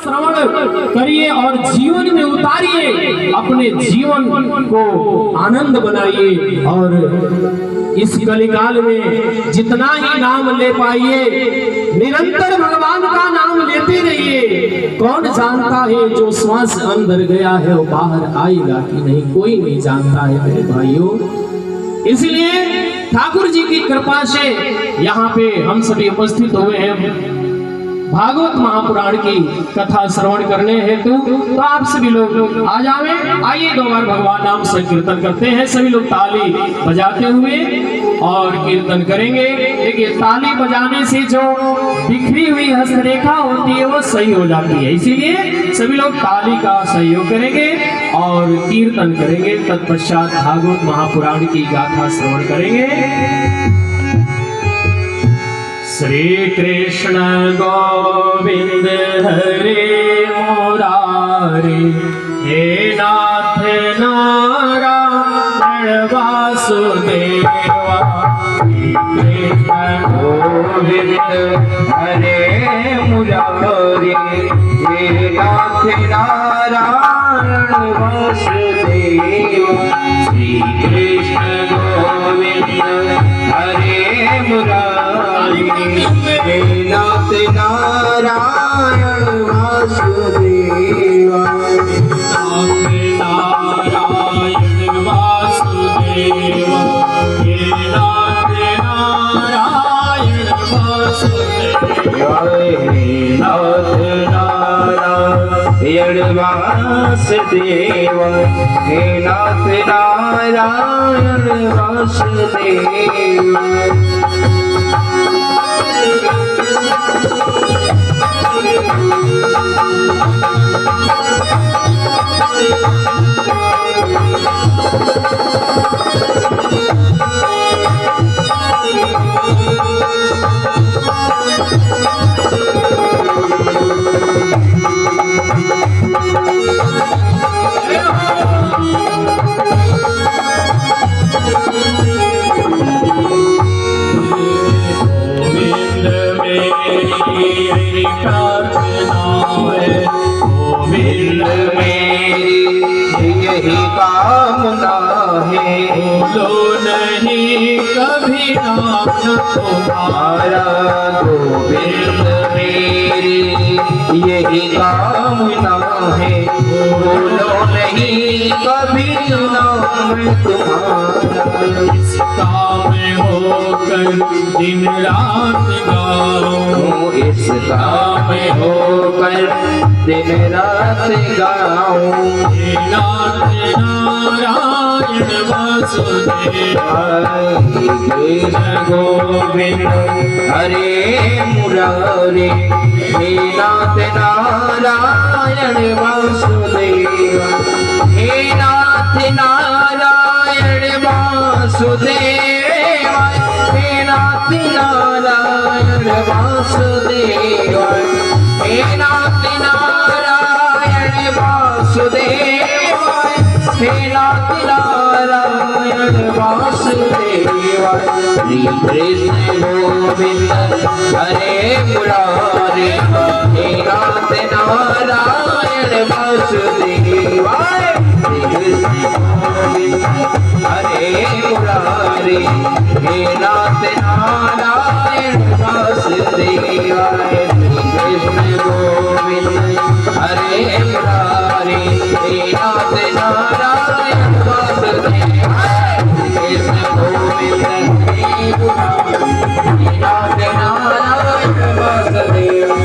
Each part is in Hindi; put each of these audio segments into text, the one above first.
श्रवण करिए और जीवन में उतारिए, अपने जीवन को आनंद बनाइए और इस कलिकाल में जितना ही नाम ले पाइए निरंतर भगवान का नाम लेते रहिए। कौन जानता है जो श्वास अंदर गया है वो बाहर आएगा कि नहीं, कोई नहीं जानता है मेरे भाइयों। इसलिए ठाकुर जी की कृपा से यहाँ पे हम सभी उपस्थित हुए हैं भागवत महापुराण की कथा श्रवण करने हेतु। तो आप सभी लोग आ जावे, आइए दो बार भगवान नाम संकीर्तन करते हैं। सभी लोग ताली बजाते हुए और कीर्तन करेंगे। देखिए ताली बजाने से जो बिखरी हुई हस्तरेखा होती है वो सही हो जाती है, इसीलिए सभी लोग ताली का सहयोग करेंगे और कीर्तन करेंगे। तत्पश्चात भागवत महापुराण की गाथा श्रवण करेंगे। श्री कृष्ण गोविंद हरे मुरारे, हे नाथ नारायण वासुदेवा। श्री कृष्ण गोविंद हरे मुरारे, हे नाथ नारायण वासुदेवा। श्री कृष्ण गोविंद हरे मुरारे, हे नाथ नारायण वासुदेवा। नारायण वासुदेवा, हे नाथ नारायण वासुदेवा। हे नाथ नारायण वासुदेवा, हे नाथ नारायण वासुदेवा। यही कामना है, बोलो नहीं कभी नाम तुम्हारा। गोविंद मेरी यही कामना है, बोलो नहीं कभी नाम तुम्हारा। इस काम होकर दिन रात गाऊं, इस काम होकर दिन रात गाऊं। हे नाथ नारायण वासुदेवा, कृष्ण गोविंद हरे मुरारे, हे नाथ नारायण वासुदेवा। हे नाथ नारायण वासुदेवा, हे नाथ नारायण वासुदेवा। हे नाथ नारायण वासुदेवा, हे नाथ नारायण वासुदेवा। श्री कृष्ण गोविंद हरे मुरारे, हे नाथ नारायण वासुदेवा। श्री कृष्ण गोविंद हरे मुरारे, हे नाथ नारायण वासुदेवा। कृष्ण गोविंद हरे मुरारे, हे नाथ नारायण वासुदेवा। कृष्ण गोविंद हरे मुरारे, हे नाथ नारायण वासुदेवा।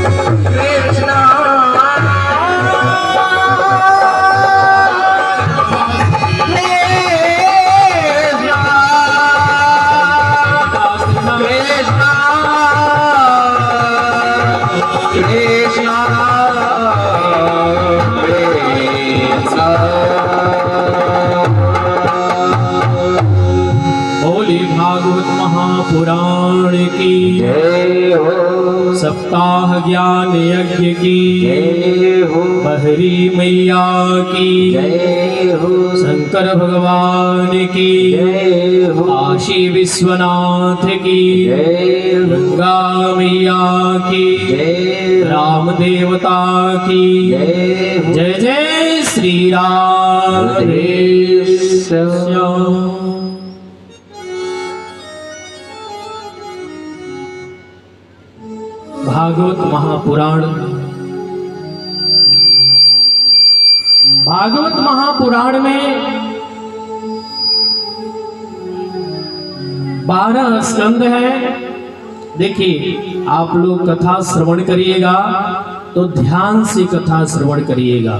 कृष्ण भागवत महापुराण की जय हो। सप्ताह ज्ञान यज्ञ की जय जय हो। बहरी मैया की जय हो। शंकर भगवान की जय हो। काशी विश्वनाथ की जय हो। गंगा मैया की जय हो। राम देवता की जय हो। जय जय श्री राधे श्याम। भागवत महापुराण। भागवत महापुराण में 12 स्कंद है। देखिए, आप लोग कथा श्रवण करिएगा तो ध्यान से कथा श्रवण करिएगा।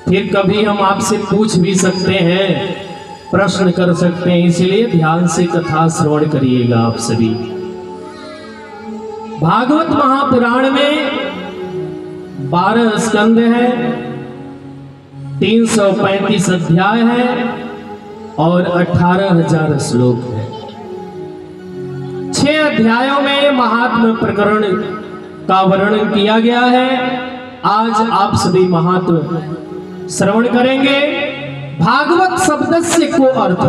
फिर कभी हम आपसे पूछ भी सकते हैं, प्रश्न कर सकते हैं, इसलिए ध्यान से कथा श्रवण करिएगा आप सभी। भागवत महापुराण में 12 स्कंद है, 335 अध्याय है और 18,000 श्लोक है। 6 अध्यायों में महात्म प्रकरण का वर्णन किया गया है। आज आप सभी महात्म श्रवण करेंगे। भागवत शब्द से को अर्थ,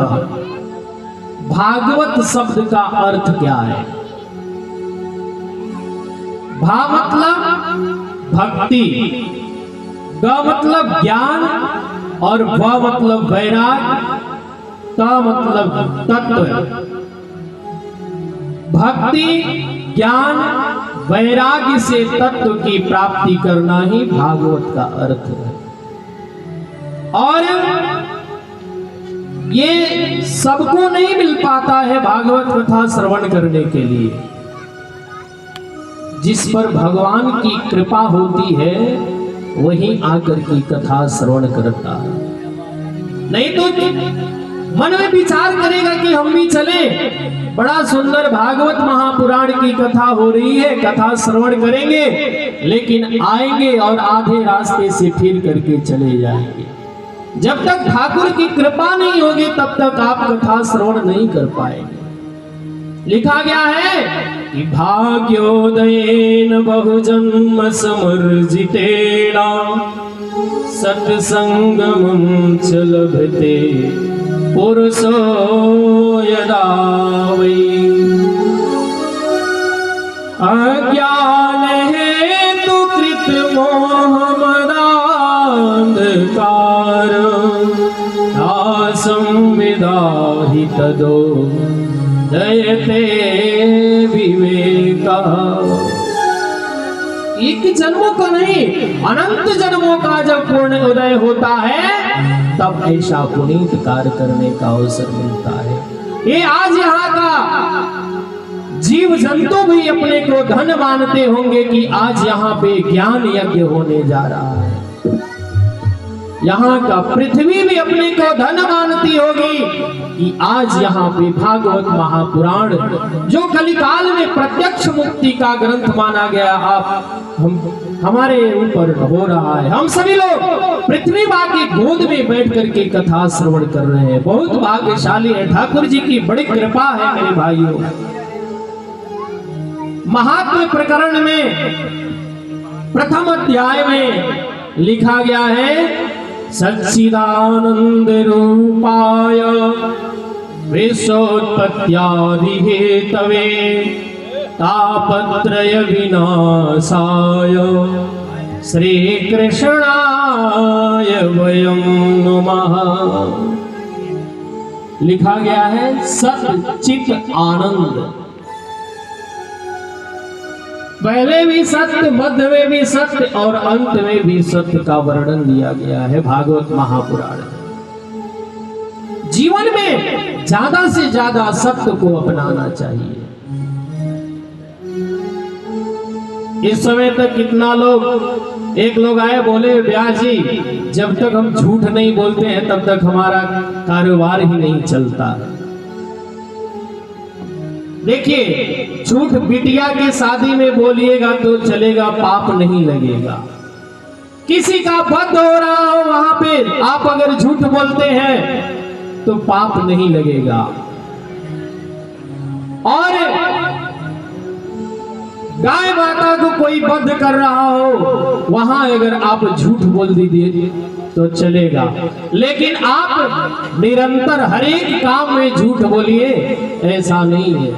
भागवत शब्द का अर्थ क्या है? भा मतलब भक्ति, ग मतलब ज्ञान और व मतलब वैराग, त मतलब तत्व। भक्ति, ज्ञान, वैराग्य से तत्व की प्राप्ति करना ही भागवत का अर्थ है। और ये सबको नहीं मिल पाता है भागवत कथा श्रवण करने के लिए। जिस पर भगवान की कृपा होती है वही आकर की कथा श्रवण करता है। नहीं तो मन में विचार करेगा कि हम भी चले, बड़ा सुंदर भागवत महापुराण की कथा हो रही है, कथा श्रवण करेंगे, लेकिन आएंगे और आधे रास्ते से फिर करके चले जाएंगे। जब तक ठाकुर की कृपा नहीं होगी तब तक आप कथा श्रवण नहीं कर पाएंगे। लिखा गया है कि भाग्योदयेन बहुजन्म समर्जितेन सत्संगमं च लभते पुरुषो यदा वै अज्ञान हेतु कृत मोहमदान्धकार संविदाहि तदो दयते विवेका। एक जन्मों का नहीं, अनंत जन्मों का जब पूर्ण उदय होता है तब ऐसा पुनीत कार्य करने का अवसर मिलता है। ये आज यहाँ का जीव जंतु भी अपने को धन मानते होंगे कि आज यहाँ पे ज्ञान यज्ञ होने जा रहा है। यहाँ का पृथ्वी भी अपने को धन मानती होगी कि आज यहाँ पे भागवत महापुराण जो कलिकाल में प्रत्यक्ष मुक्ति का ग्रंथ माना गया, आप हमारे ऊपर हो रहा है। हम सभी लोग पृथ्वी माँ की गोद में बैठ करके कथा श्रवण कर रहे हैं। बहुत भाग्यशाली है, ठाकुर जी की बड़ी कृपा है मेरे भाइयों। महात्म प्रकरण में प्रथम अध्याय में लिखा गया है, सच्चिदानंद रूपाय विश्वोत्पत्त्यादि हेतवे तापत्रय विनाशाय श्री कृष्णाय वयं नमः। लिखा गया है सच्चित आनंद। पहले भी सत्य, मध्य में भी सत्य और अंत में भी सत्य का वर्णन दिया गया है भागवत महापुराण में। जीवन में ज्यादा से ज्यादा सत्य को अपनाना चाहिए। इस समय तक कितना लोग, एक लोग आए बोले, व्यास जी जब तक हम झूठ नहीं बोलते हैं तब तक हमारा कारोबार ही नहीं चलता। देखिए, झूठ बिटिया के शादी में बोलिएगा तो चलेगा, पाप नहीं लगेगा। किसी का वध हो रहा हो वहां पे आप अगर झूठ बोलते हैं तो पाप नहीं लगेगा। और गाय माता को कोई वध कर रहा हो, वहां अगर आप झूठ बोल दीजिए तो चलेगा, लेकिन आप निरंतर हर एक काम में झूठ बोलिए, ऐसा नहीं है।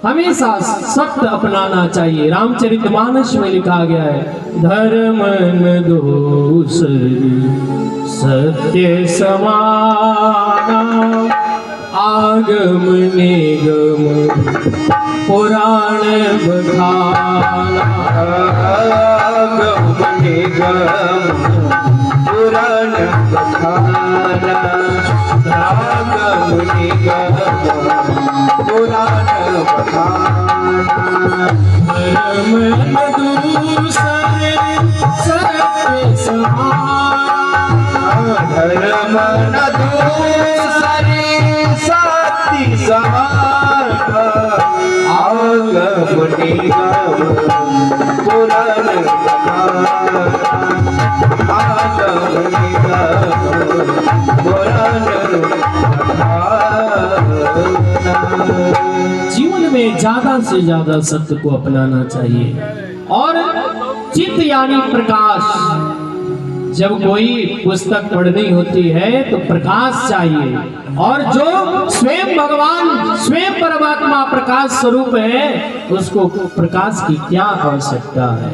हमेशा सत्य अपनाना चाहिए। रामचरितमानस में लिखा गया है, धर्म न दूसरी सत्य समाना, आगम निगम पुराण बखाना। आगम निगम पुराण बखाना, आगम निगम पुराण बखाना। धर्म न दूसरे सत्य समाना, धर्म न दूसरे सत्य समाना, आगम निगम पुराण बखाना, आगम निगम पुराण बखाना। जीवन में ज्यादा से ज्यादा सत्य को अपनाना चाहिए। और चित्त यानी प्रकाश, जब कोई पुस्तक पढ़नी होती है तो प्रकाश चाहिए, और जो स्वयं भगवान स्वयं परमात्मा प्रकाश स्वरूप है, उसको प्रकाश की क्या आवश्यकता है।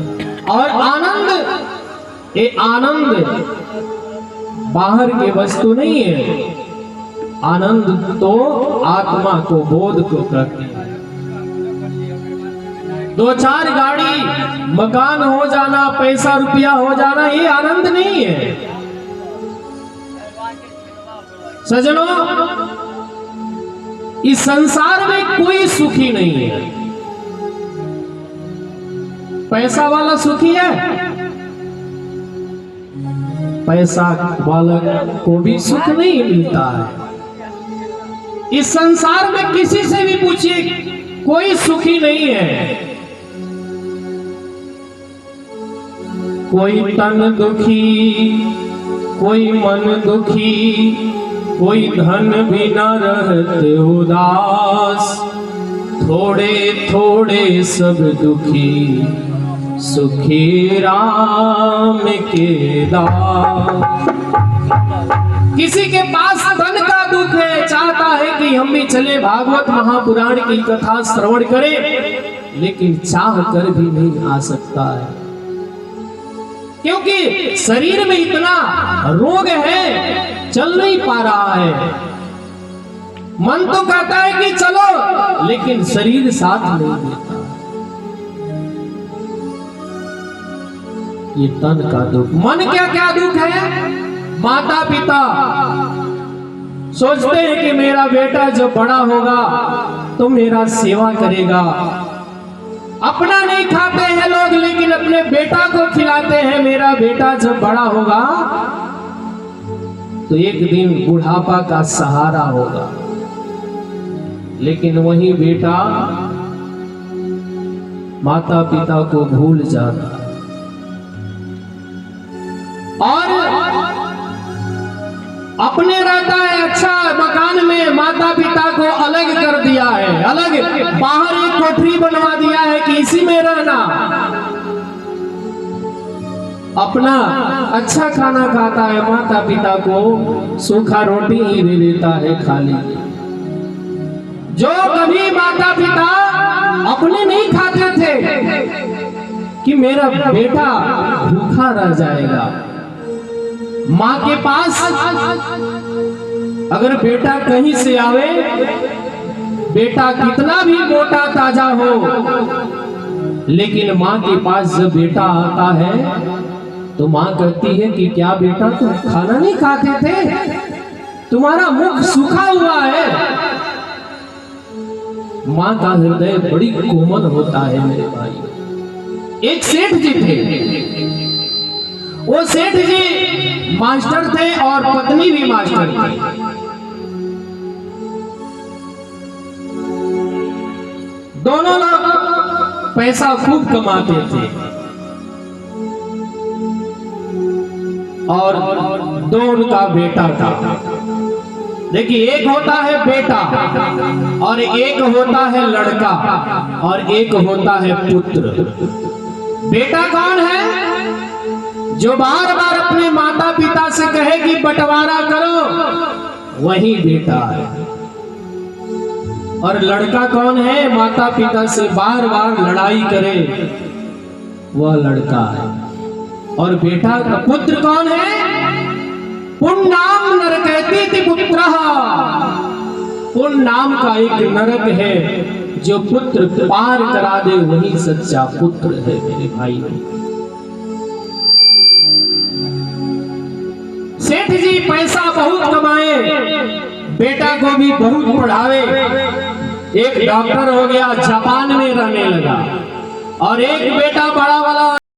और आनंद, ये आनंद बाहर की वस्तु नहीं है, आनंद तो आत्मा को, बोध को करती है। दो चार गाड़ी, मकान हो जाना, पैसा रुपया हो जाना, ये आनंद नहीं है सजनों। इस संसार में कोई सुखी नहीं है। पैसा वाला सुखी है, पैसा वाला को भी सुख नहीं मिलता है। इस संसार में किसी से भी पूछिए, कोई सुखी नहीं है। कोई तन दुखी, कोई मन दुखी, कोई धन भी न रहते उदास, थोड़े थोड़े सब दुखी, सुखी राम के दास। किसी के पास धन का दुख है, चाहता है कि हम भी चले भागवत महापुराण की कथा श्रवण करें, लेकिन चाह कर भी नहीं आ सकता है, क्योंकि शरीर में इतना रोग है, चल नहीं पा रहा है। मन तो कहता है कि चलो, लेकिन शरीर साथ नहीं देता। ये तन का दुख। मन क्या क्या दुख है? माता पिता सोचते हैं कि मेरा बेटा जब बड़ा होगा तो मेरा सेवा करेगा। अपना नहीं खाते हैं लोग, लेकिन अपने बेटा को खिलाते हैं। मेरा बेटा जब बड़ा होगा तो एक दिन बुढ़ापा का सहारा होगा, लेकिन वही बेटा माता पिता को भूल जाता है। और अपने रहता है अच्छा मकान में, माता पिता को अलग कर दिया है, अलग बाहर एक कोठरी बनवा दिया है कि इसी में रहना। अपना अच्छा खाना खाता है, माता पिता को सूखा रोटी ही दे देता है खाली। जो कभी माता पिता अपने नहीं खाते थे कि मेरा बेटा भूखा रह जाएगा, माँ के पास अगर बेटा कहीं से आवे, बेटा कितना भी मोटा ताजा हो, लेकिन माँ के पास जब बेटा आता है तो माँ कहती है कि क्या बेटा तुम खाना नहीं खाते थे, तुम्हारा मुख सूखा हुआ है। माँ का हृदय बड़ी कोमल होता है मेरे भाई। एक सेठ जी थे, वो सेठ जी मास्टर थे और पत्नी भी मास्टर थी। दोनों लोग पैसा खूब कमाते थे और दो उनका बेटा था। देखिए, एक होता है बेटा और एक होता है लड़का और एक होता है पुत्र। बेटा कौन है? जो बार बार अपने माता पिता से कहे कि बंटवारा करो, वही बेटा है। और लड़का कौन है? माता पिता से बार बार लड़ाई करे, वह लड़का है। और बेटा का पुत्र कौन है? पुण्नाम नरकैति पुत्रः। पुण्य नाम का एक नरक है, जो पुत्र पार करा दे वही सच्चा पुत्र है मेरे भाई। सेठ जी पैसा बहुत कमाए, बेटा को भी बहुत पढ़ावे। एक डॉक्टर हो गया, जापान में रहने लगा, और एक बेटा बड़ा वाला